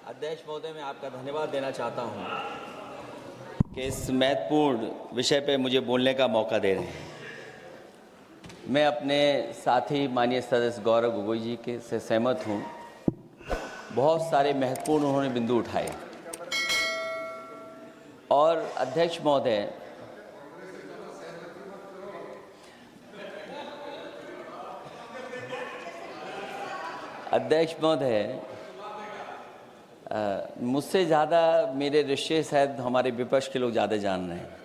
अध्यक्ष महोदय, मैं आपका धन्यवाद देना चाहता हूं कि इस महत्वपूर्ण विषय पे मुझे बोलने का मौका दे रहे हैं। मैं अपने साथी माननीय सदस्य गौरव गोगोई जी के से सहमत हूं। बहुत सारे महत्वपूर्ण उन्होंने बिंदु उठाए और अध्यक्ष महोदय, मुझसे ज़्यादा मेरे रिश्ते शायद हमारे विपक्ष के लोग ज़्यादा जान रहे हैं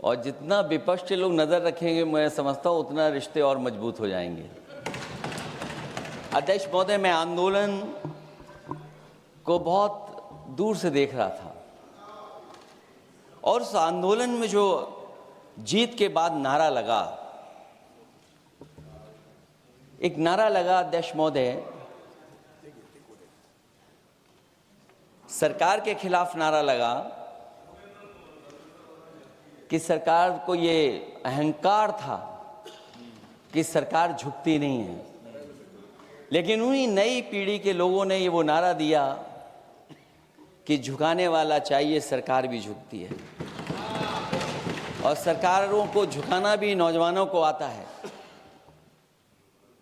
और जितना विपक्ष के लोग नज़र रखेंगे, मैं समझता हूँ उतना रिश्ते और मजबूत हो जाएंगे। अध्यक्ष महोदय, मैं आंदोलन को बहुत दूर से देख रहा था और उस आंदोलन में जो जीत के बाद नारा लगा, एक नारा लगा अध्यक्ष महोदय, सरकार के खिलाफ नारा लगा कि सरकार को ये अहंकार था कि सरकार झुकती नहीं है, लेकिन उन्हीं नई पीढ़ी के लोगों ने ये वो नारा दिया कि झुकाने वाला चाहिए, सरकार भी झुकती है और सरकारों को झुकाना भी नौजवानों को आता है।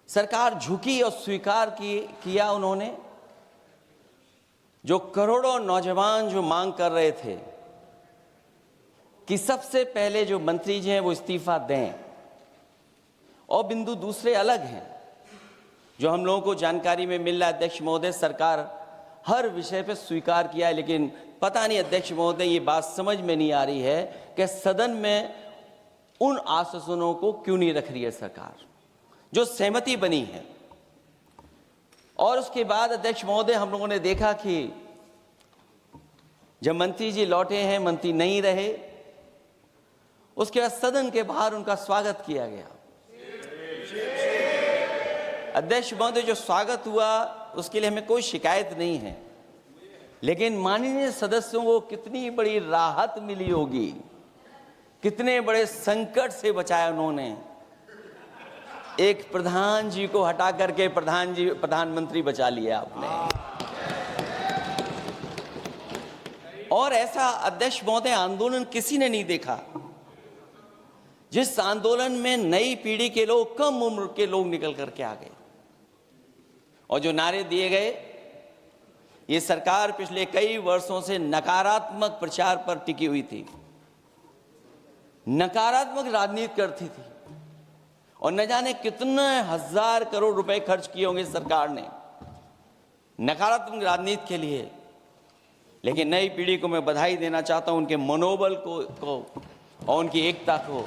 सरकार झुकी और स्वीकार किया उन्होंने। जो करोड़ों नौजवान जो मांग कर रहे थे कि सबसे पहले जो मंत्री जी हैं वो इस्तीफा दें, और बिंदु दूसरे अलग हैं जो हम लोगों को जानकारी में मिल रहा है। अध्यक्ष महोदय, सरकार हर विषय पे स्वीकार किया है, लेकिन पता नहीं अध्यक्ष महोदय, ये बात समझ में नहीं आ रही है कि सदन में उन आश्वासनों को क्यों नहीं रख रही है सरकार जो सहमति बनी है। और उसके बाद अध्यक्ष महोदय, हम लोगों ने देखा कि जब मंत्री जी लौटे हैं, मंत्री नहीं रहे, उसके बाद सदन के बाहर उनका स्वागत किया गया। अध्यक्ष महोदय, जो स्वागत हुआ उसके लिए हमें कोई शिकायत नहीं है, लेकिन माननीय सदस्यों को कितनी बड़ी राहत मिली होगी, कितने बड़े संकट से बचाया उन्होंने। एक प्रधान जी को हटा करके प्रधानमंत्री बचा लिया आपने। और ऐसा अध्यक्ष महोदय आंदोलन किसी ने नहीं देखा जिस आंदोलन में नई पीढ़ी के लोग, कम उम्र के लोग निकल करके आ गए और जो नारे दिए गए। ये सरकार पिछले कई वर्षों से नकारात्मक प्रचार पर टिकी हुई थी, नकारात्मक राजनीति करती थी और न जाने कितने हजार करोड़ रुपए खर्च किए होंगे सरकार ने नकारात्मक राजनीति के लिए। लेकिन नई पीढ़ी को मैं बधाई देना चाहता हूं, उनके मनोबल को और उनकी एकता को,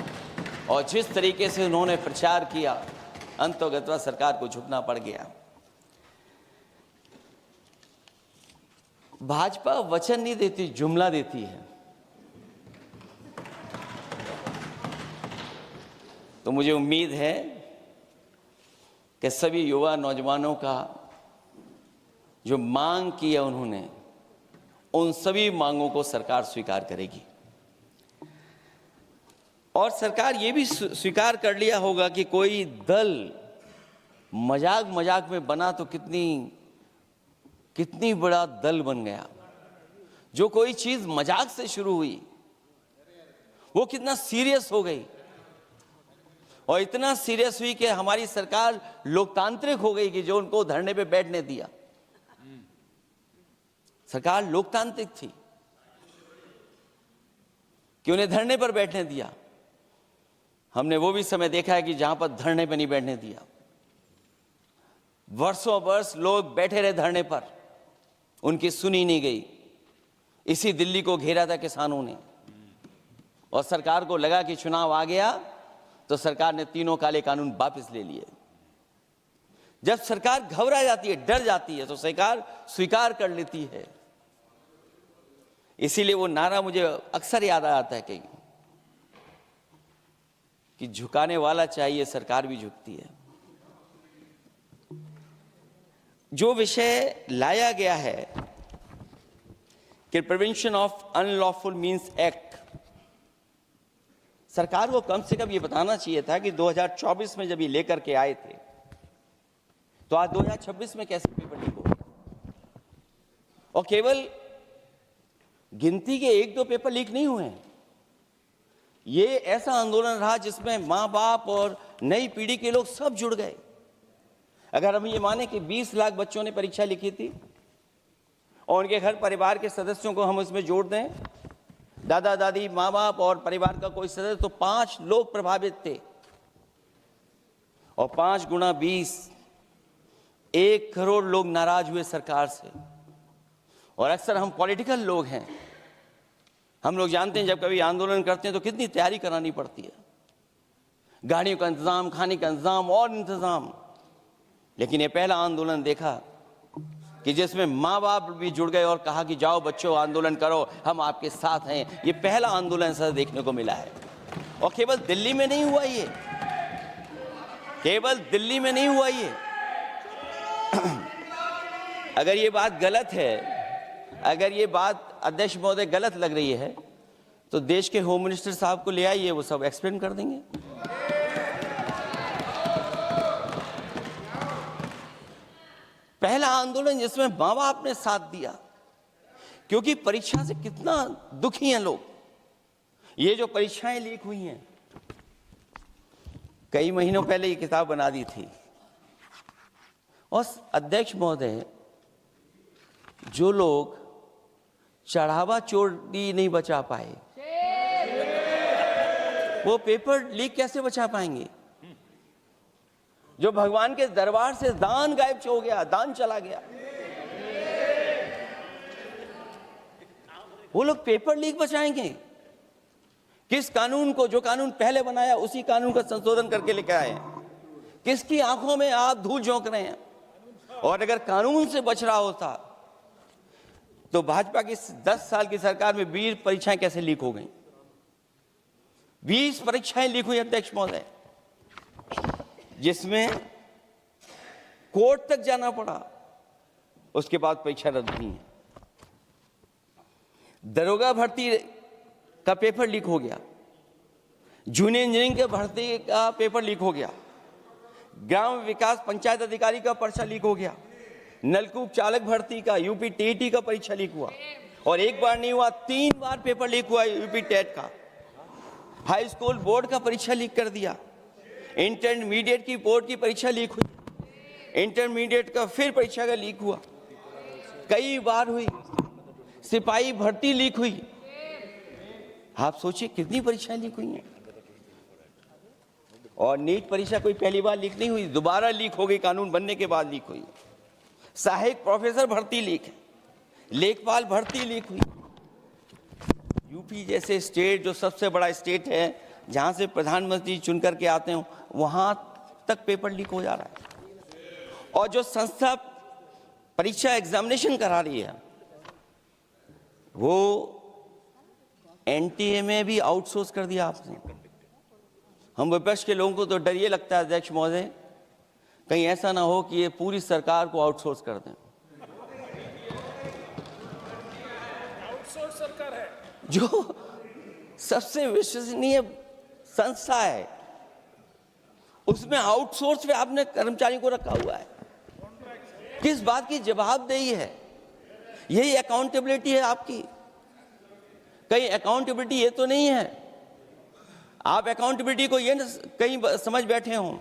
और जिस तरीके से उन्होंने प्रचार किया, अंततः सरकार को झुकना पड़ गया। भाजपा वचन नहीं देती, जुमला देती है। तो मुझे उम्मीद है कि सभी युवा नौजवानों का जो मांग की है उन्होंने, उन सभी मांगों को सरकार स्वीकार करेगी। और सरकार ये भी स्वीकार कर लिया होगा कि कोई दल मजाक में बना तो कितनी बड़ा दल बन गया। जो कोई चीज मजाक से शुरू हुई वो कितना सीरियस हो गई, और इतना सीरियस हुई कि हमारी सरकार लोकतांत्रिक हो गई कि जो उनको धरने पे बैठने दिया। सरकार लोकतांत्रिक थी कि उन्हें धरने पर बैठने दिया। हमने वो भी समय देखा है कि जहां पर धरने पर नहीं बैठने दिया, वर्षों वर्ष लोग बैठे रहे धरने पर, उनकी सुनी नहीं गई। इसी दिल्ली को घेरा था किसानों ने, और सरकार को लगा कि चुनाव आ गया तो सरकार ने तीनों काले कानून वापस ले लिए। जब सरकार घबरा जाती है, डर जाती है, तो सरकार स्वीकार कर लेती है। इसीलिए वो नारा मुझे अक्सर याद आता है कहीं कि झुकाने वाला चाहिए, सरकार भी झुकती है। जो विषय लाया गया है कि prevention of unlawful means act, सरकार को कम से कम ये बताना चाहिए था कि 2024 में जब ये लेकर के आए थे तो आज 2026 में कैसे पेपर लीक हो। और केवल गिनती के 1-2 पेपर लीक नहीं हुए हैं। ये ऐसा आंदोलन रहा जिसमें माँ बाप और नई पीढ़ी के लोग सब जुड़ गए। अगर हम ये माने कि 20 लाख बच्चों ने परीक्षा लिखी थी और उनके घर परिवार के सदस्यों को हम इसमें जोड़ दें, दादा दादी, माँ बाप और परिवार का कोई सदस्य, तो 5 लोग प्रभावित थे। और 5 गुणा 20, 1 करोड़ लोग नाराज हुए सरकार से। और अक्सर हम पॉलिटिकल लोग हैं, हम लोग जानते हैं जब कभी आंदोलन करते हैं तो कितनी तैयारी करानी पड़ती है, गाड़ियों का इंतजाम, खाने का इंतजाम और इंतजाम। लेकिन ये पहला आंदोलन देखा कि जिसमें माँ बाप भी जुड़ गए और कहा कि जाओ बच्चों आंदोलन करो, हम आपके साथ हैं। ये पहला आंदोलन ऐसा देखने को मिला है। और केवल दिल्ली में नहीं हुआ ये, केवल दिल्ली में नहीं हुआ ये। अगर ये बात गलत है, अगर ये बात अध्यक्ष महोदय गलत लग रही है, तो देश के होम मिनिस्टर साहब को ले आइए, वो सब एक्सप्लेन कर देंगे। पहला आंदोलन जिसमें माँ बाप ने साथ दिया, क्योंकि परीक्षा से कितना दुखी हैं लोग। ये जो परीक्षाएं लीक हुई हैं, कई महीनों पहले ये किताब बना दी थी। और अध्यक्ष महोदय, जो लोग चढ़ावा चोरी नहीं बचा पाए, वो पेपर लीक कैसे बचा पाएंगे? जो भगवान के दरबार से दान गायब हो गया, दान चला गया, वो लोग पेपर लीक बचाएंगे? किस कानून को, जो कानून पहले बनाया उसी कानून का संशोधन करके लेकर आए? किसकी आंखों में आप धूल झोंक रहे हैं? और अगर कानून से बच रहा होता तो भाजपा की 10 साल की सरकार में 20 परीक्षाएं कैसे लीक हो गई? 20 परीक्षाएं लीक हुई अध्यक्ष महोदय, जिसमें कोर्ट तक जाना पड़ा, उसके बाद परीक्षा रद्द हुई है। दरोगा भर्ती का पेपर लीक हो गया, जूनियर इंजीनियरिंग के भर्ती का पेपर लीक हो गया, ग्राम विकास पंचायत अधिकारी का पर्चा लीक हो गया, नलकूप चालक भर्ती का, यूपी टीईटी का परीक्षा लीक हुआ। और एक बार नहीं हुआ, 3 बार पेपर लीक हुआ यूपी टेट का। हाई स्कूल बोर्ड का परीक्षा लीक कर दिया, इंटरमीडिएट की बोर्ड की परीक्षा लीक हुई, इंटरमीडिएट का फिर परीक्षा का लीक हुआ, कई बार हुई। सिपाही भर्ती लीक हुई। आप सोचिए कितनी परीक्षाएं लीक हुई हैं। और नीट परीक्षा कोई पहली बार लीक नहीं हुई, दोबारा लीक हो गई, कानून बनने के बाद लीक हुई। सहायक प्रोफेसर भर्ती लीक है, लेखपाल भर्ती लीक हुई। यूपी जैसे स्टेट, जो सबसे बड़ा स्टेट है, जहां से प्रधानमंत्री चुन करके आते हो, वहां तक पेपर लीक हो जा रहा है। और जो संस्था परीक्षा एग्जामिनेशन करा रही है, वो एनटीए में भी आउटसोर्स कर दिया आपने। हम विपक्ष के लोगों को तो डर ये लगता है अध्यक्ष महोदय, कहीं ऐसा ना हो कि ये पूरी सरकार को आउटसोर्स कर दें। आउटसोर्स सरकार है, जो सबसे विश्वसनीय संस्था है, उसमें आउटसोर्स पे आपने कर्मचारियों को रखा हुआ है। किस बात की जवाबदेही है? यही अकाउंटेबिलिटी है आपकी? कहीं अकाउंटेबिलिटी ये तो नहीं है, आप अकाउंटेबिलिटी को ये कहीं समझ बैठे हों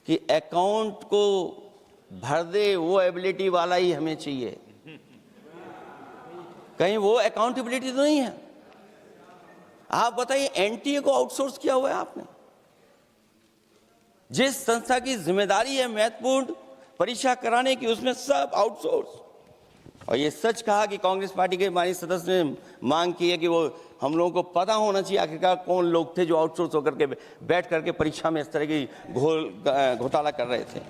कि अकाउंट को भर दे वो एबिलिटी वाला ही हमें चाहिए? कहीं वो अकाउंटेबिलिटी तो नहीं है? आप बताइए, एनटीए को आउटसोर्स किया हुआ है आपने। जिस संस्था की जिम्मेदारी है महत्वपूर्ण परीक्षा कराने की, उसमें सब आउटसोर्स। और ये सच कहा कि कांग्रेस पार्टी के माननीय सदस्य ने मांग की है कि वो हम लोगों को पता होना चाहिए आखिरकार कौन लोग थे जो आउटसोर्स होकर के बैठ करके परीक्षा में इस तरह की घोटाला कर रहे थे।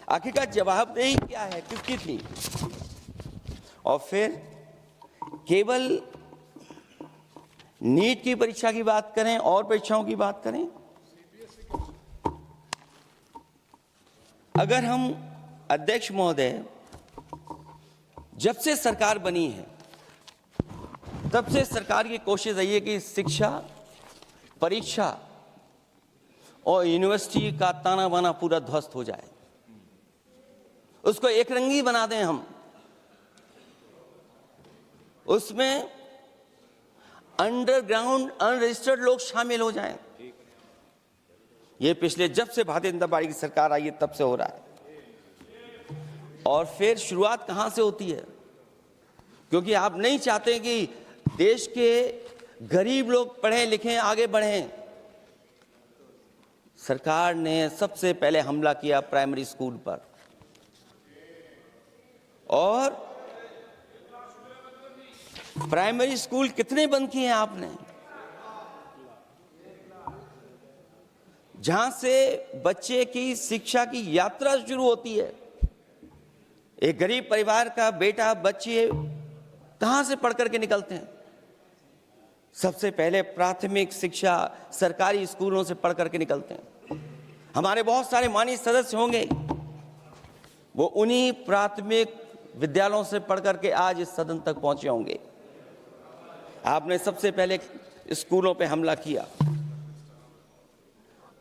आखिरकार जवाबदेही क्या है, किसकी थी? और फिर केवल नीट की परीक्षा की बात करें और परीक्षाओं की बात करें, अगर हम अध्यक्ष महोदय, जब से सरकार बनी है तब से सरकार की कोशिश रही है कि शिक्षा, परीक्षा और यूनिवर्सिटी का ताना बाना पूरा ध्वस्त हो जाए। उसको एक रंगी बना दें हम, उसमें अंडरग्राउंड अनरजिस्टर्ड लोग शामिल हो जाएं। ये पिछले जब से भारतीय जनता पार्टी की सरकार आई है तब से हो रहा है। और फिर शुरुआत कहां से होती है? क्योंकि आप नहीं चाहते कि देश के गरीब लोग पढ़ें लिखें आगे बढ़ें। सरकार ने सबसे पहले हमला किया प्राइमरी स्कूल पर, और प्राइमरी स्कूल कितने बंद किए हैं आपने? जहां से बच्चे की शिक्षा की यात्रा शुरू होती है। एक गरीब परिवार का बेटा बच्चे कहां से पढ़ करके निकलते हैं? सबसे पहले प्राथमिक शिक्षा सरकारी स्कूलों से पढ़ करके निकलते हैं। हमारे बहुत सारे माननीय सदस्य होंगे, वो उन्हीं प्राथमिक विद्यालयों से पढ़ करके आज इस सदन तक पहुंचे होंगे। आपने सबसे पहले स्कूलों पे हमला किया,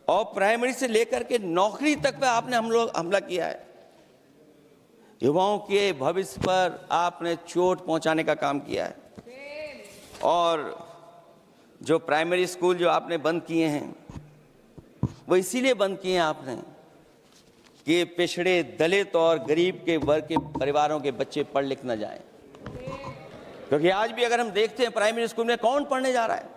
और प्राइमरी से लेकर के नौकरी तक पे आपने हमला किया है। युवाओं के भविष्य पर आपने चोट पहुंचाने का काम किया है। और जो प्राइमरी स्कूल जो आपने बंद किए हैं, वो इसीलिए बंद किए हैं आपने कि पिछड़े, दलित और गरीब के वर्ग के परिवारों के बच्चे पढ़ लिख न जाएं। क्योंकि आज भी अगर हम देखते हैं प्राइमरी स्कूल में कौन पढ़ने जा रहा है?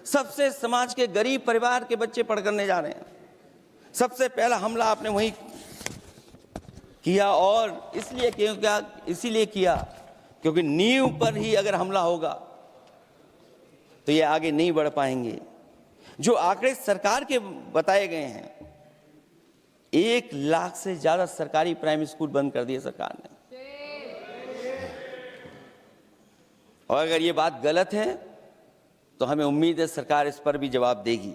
सबसे समाज के गरीब परिवार के बच्चे पढ़ करने जा रहे हैं। सबसे पहला हमला आपने वही किया, और इसीलिए किया क्योंकि नींव पर ही अगर हमला होगा तो ये आगे नहीं बढ़ पाएंगे। जो आंकड़े सरकार के बताए गए हैं, 1 लाख से ज्यादा सरकारी प्राइमरी स्कूल बंद कर दिए सरकार ने। और अगर ये बात गलत है तो हमें उम्मीद है सरकार इस पर भी जवाब देगी।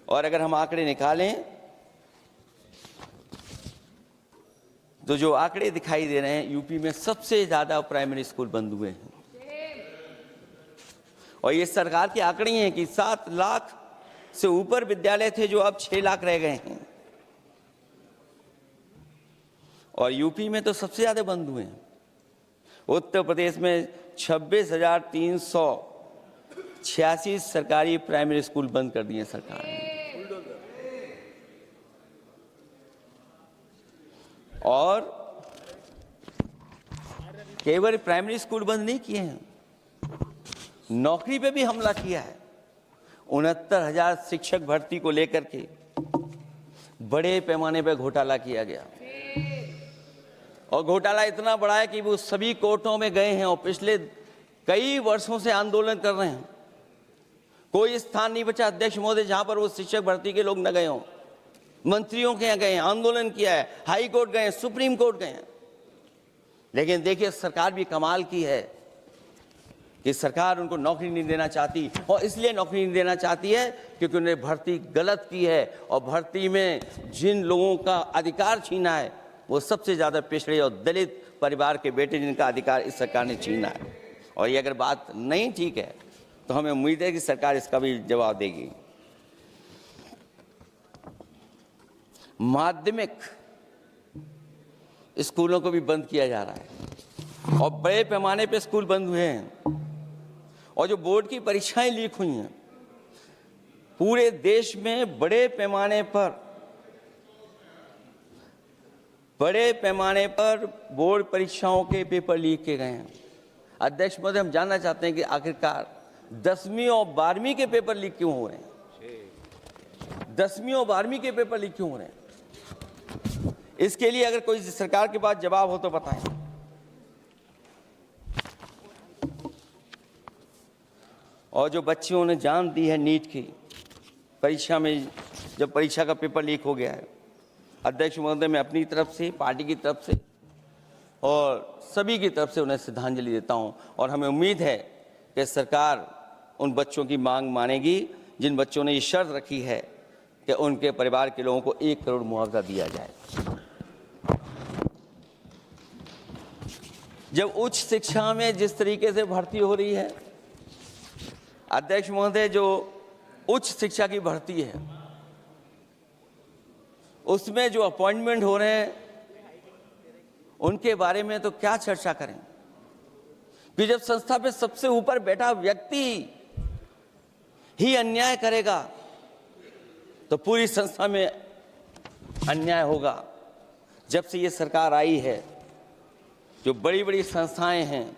और अगर हम आंकड़े निकालें तो जो आंकड़े दिखाई दे रहे हैं, यूपी में सबसे ज्यादा प्राइमरी स्कूल बंद हुए हैं। और ये सरकार के आंकड़े हैं कि 7 लाख से ऊपर विद्यालय थे जो अब 6 लाख रह गए हैं। और यूपी में तो सबसे ज्यादा बंद हुए हैं। उत्तर प्रदेश में 26,386 सरकारी प्राइमरी स्कूल बंद कर दिए सरकार ने। और केवल प्राइमरी स्कूल बंद नहीं किए हैं, नौकरी पे भी हमला किया है। 69,000 शिक्षक भर्ती को लेकर के बड़े पैमाने पर घोटाला किया गया। और घोटाला इतना बड़ा है कि वो सभी कोर्टों में गए हैं और पिछले कई वर्षों से आंदोलन कर रहे हैं। कोई स्थान नहीं बचा अध्यक्ष महोदय जहां पर वो शिक्षक भर्ती के लोग न गए हों। मंत्रियों के यहाँ गए हैं, आंदोलन किया है, हाई कोर्ट गए हैं, सुप्रीम कोर्ट गए हैं। लेकिन देखिए सरकार भी कमाल की है कि सरकार उनको नौकरी नहीं देना चाहती। और इसलिए नौकरी नहीं देना चाहती है क्योंकि उन्होंने भर्ती गलत की है, और भर्ती में जिन लोगों का अधिकार छीना है वो सबसे ज्यादा पिछड़े और दलित परिवार के बेटे, जिनका अधिकार इस सरकार ने छीना है। और ये अगर बात नहीं ठीक है तो हमें उम्मीद है कि सरकार इसका भी जवाब देगी। माध्यमिक स्कूलों को भी बंद किया जा रहा है, और बड़े पैमाने पे स्कूल बंद हुए हैं। और जो बोर्ड की परीक्षाएं लीक हुई हैं, पूरे देश में बड़े पैमाने पर बोर्ड परीक्षाओं के पेपर लीक किए गए हैं। अध्यक्ष महोदय, हम जानना चाहते हैं कि आखिरकार 10वीं और 12वीं के पेपर लीक क्यों हो रहे हैं? 10वीं और 12वीं के पेपर लीक क्यों हो रहे हैं? इसके लिए अगर कोई सरकार के पास जवाब हो तो बताएं। और जो बच्चियों ने जान दी है नीट की परीक्षा में, जब परीक्षा का पेपर लीक हो गया है, अध्यक्ष महोदय, मैं अपनी तरफ से, पार्टी की तरफ से और सभी की तरफ से उन्हें श्रद्धांजलि देता हूं। और हमें उम्मीद है कि सरकार उन बच्चों की मांग मानेगी जिन बच्चों ने ये शर्त रखी है कि उनके परिवार के लोगों को 1 करोड़ मुआवजा दिया जाए। जब उच्च शिक्षा में जिस तरीके से भर्ती हो रही है, अध्यक्ष महोदय, जो उच्च शिक्षा की भर्ती है उसमें जो अपॉइंटमेंट हो रहे हैं उनके बारे में तो क्या चर्चा करें कि जब संस्था पे सबसे ऊपर बैठा व्यक्ति ही अन्याय करेगा तो पूरी संस्था में अन्याय होगा। जब से ये सरकार आई है, जो बड़ी बड़ी संस्थाएं हैं,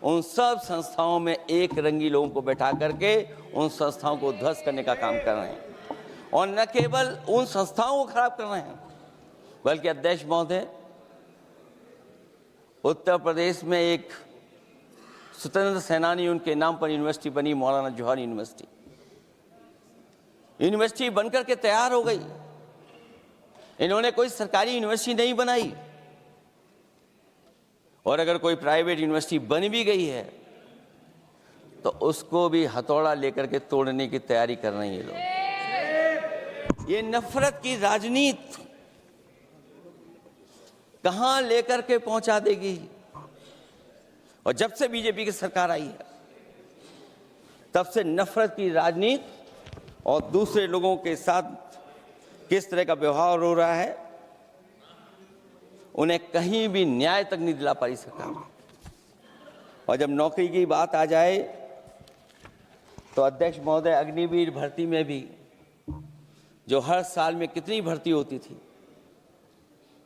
उन सब संस्थाओं में एक रंगी लोगों को बैठा करके उन संस्थाओं को ध्वस्त करने का काम कर रहे हैं और न केवल उन संस्थाओं को खराब कर रहे हैं बल्कि अध्यक्ष महोदय, उत्तर प्रदेश में एक स्वतंत्र सेनानी, उनके नाम पर यूनिवर्सिटी बनी, मौलाना जौहर यूनिवर्सिटी। यूनिवर्सिटी बनकर के तैयार हो गई। इन्होंने कोई सरकारी यूनिवर्सिटी नहीं बनाई और अगर कोई प्राइवेट यूनिवर्सिटी बन भी गई है तो उसको भी हथौड़ा लेकर के तोड़ने की तैयारी कर रहे हैं ये लोग। ये नफरत की राजनीति कहां लेकर के पहुंचा देगी। और जब से बीजेपी की सरकार आई है तब से नफरत की राजनीति और दूसरे लोगों के साथ किस तरह का व्यवहार हो रहा है, उन्हें कहीं भी न्याय तक नहीं दिला पाई सरकार। और जब नौकरी की बात आ जाए तो अध्यक्ष महोदय, अग्निवीर भर्ती में भी जो हर साल में कितनी भर्ती होती थी,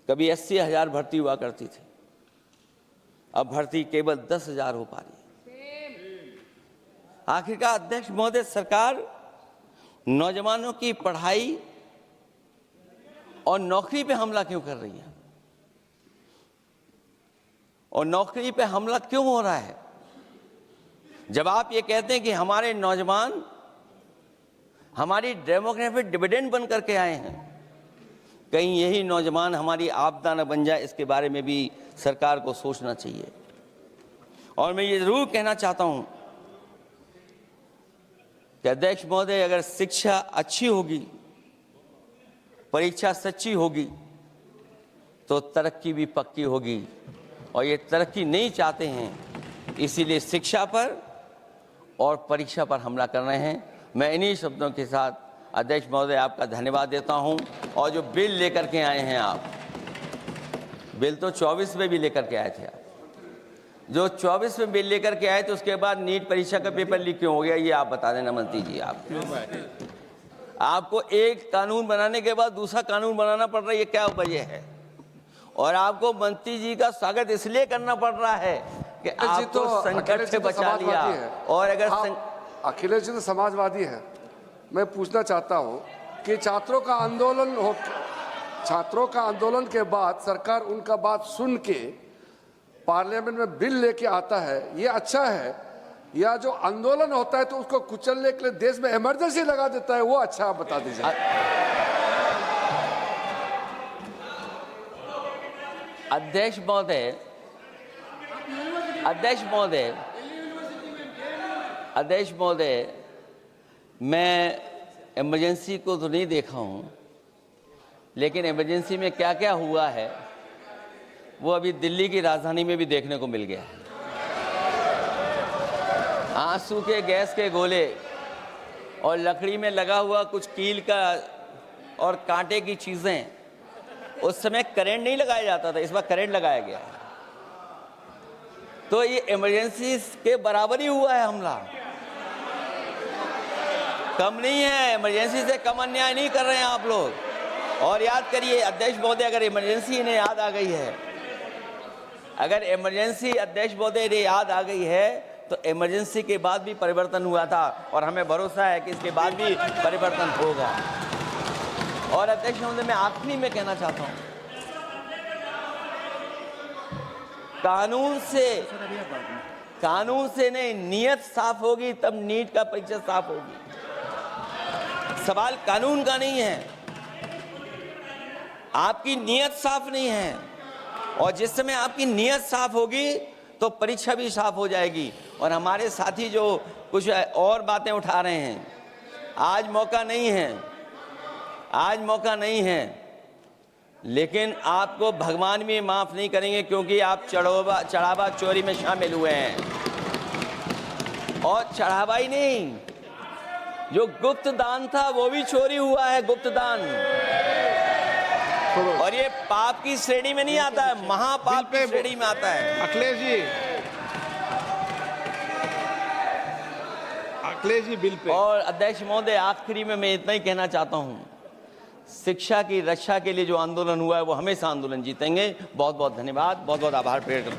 कभी 80,000 भर्ती हुआ करती थी, अब भर्ती केवल 10,000 हो पा रही है। आखिरकार अध्यक्ष महोदय, सरकार नौजवानों की पढ़ाई और नौकरी पे हमला क्यों कर रही है और नौकरी पे हमला क्यों हो रहा है? जब आप ये कहते हैं कि हमारे नौजवान हमारी डेमोग्राफिक डिविडेंड बन करके आए हैं, कहीं यही नौजवान हमारी आपदा न बन जाए, इसके बारे में भी सरकार को सोचना चाहिए। और मैं ये जरूर कहना चाहता हूं कि अध्यक्ष महोदय, अगर शिक्षा अच्छी होगी, परीक्षा सच्ची होगी तो तरक्की भी पक्की होगी। और ये तरक्की नहीं चाहते हैं, इसीलिए शिक्षा पर और परीक्षा पर हमला कर रहे हैं। मैं इन्हीं शब्दों के साथ अध्यक्ष महोदय आपका धन्यवाद देता हूं। और जो बिल लेकर के आए हैं आप, बिल तो 24 में भी लेकर के आए थे आप, जो 24 में बिल लेकर के आए थे उसके बाद नीट परीक्षा का पेपर लीक क्यों हो गया, ये आप बता देना मंत्री जी। आपको एक कानून बनाने के बाद दूसरा कानून बनाना पड़ रहा है, ये क्या वजह है? और आपको मंत्री जी का स्वागत इसलिए करना पड़ रहा है कि आपको संकट से बचा लिया। और अगर अखिलेश जी तो समाजवादी है। मैं पूछना चाहता हूं कि छात्रों का आंदोलन के बाद सरकार उनका बात सुन के पार्लियामेंट में बिल लेके आता है, ये अच्छा है, या जो आंदोलन होता है तो उसको कुचलने के लिए देश में इमरजेंसी लगा देता है, वो अच्छा? आप बता दीजिए। अध्यक्ष महोदय, मैं इमरजेंसी को तो नहीं देखा हूं, लेकिन इमरजेंसी में क्या क्या हुआ है वो अभी दिल्ली की राजधानी में भी देखने को मिल गया है। आंसू के गैस के गोले और लकड़ी में लगा हुआ कुछ कील का और कांटे की चीजें, उस समय करंट नहीं लगाया जाता था, इस बार करंट लगाया गया है। तो ये इमरजेंसी के बराबर ही हुआ है हमला, कम नहीं है। इमरजेंसी से कम अन्याय नहीं कर रहे हैं आप लोग। और याद करिए अध्यक्ष महोदय, अगर इमरजेंसी इन्हें याद आ गई है, अगर इमरजेंसी अध्यक्ष महोदय इन्हें याद आ गई है तो इमरजेंसी के बाद भी परिवर्तन हुआ था और हमें भरोसा है कि इसके बाद भी परिवर्तन होगा। और अध्यक्ष महोदय, मैं आखिरी में कहना चाहता हूं, कानून से नहीं, नियत साफ होगी तब नीट का परीक्षा साफ होगी। सवाल कानून का नहीं है, आपकी नियत साफ नहीं है। और जिस समय आपकी नियत साफ होगी तो परीक्षा भी साफ हो जाएगी। और हमारे साथी जो कुछ और बातें उठा रहे हैं, आज मौका नहीं है, लेकिन आपको भगवान भी माफ नहीं करेंगे, क्योंकि आप चढ़ावा चोरी में शामिल हुए हैं। और चढ़ावा ही नहीं, जो गुप्त दान था वो भी चोरी हुआ है, गुप्त दान। और ये पाप की श्रेणी में नहीं आता है, महापाप की श्रेणी में आता है। Akhilesh ji bill pay. और अध्यक्ष महोदय, आखिरी में मैं इतना ही कहना चाहता हूं, शिक्षा की रक्षा के लिए जो आंदोलन हुआ है वो हमेशा आंदोलन जीतेंगे। बहुत बहुत धन्यवाद, बहुत बहुत आभार प्रकट करता हूं।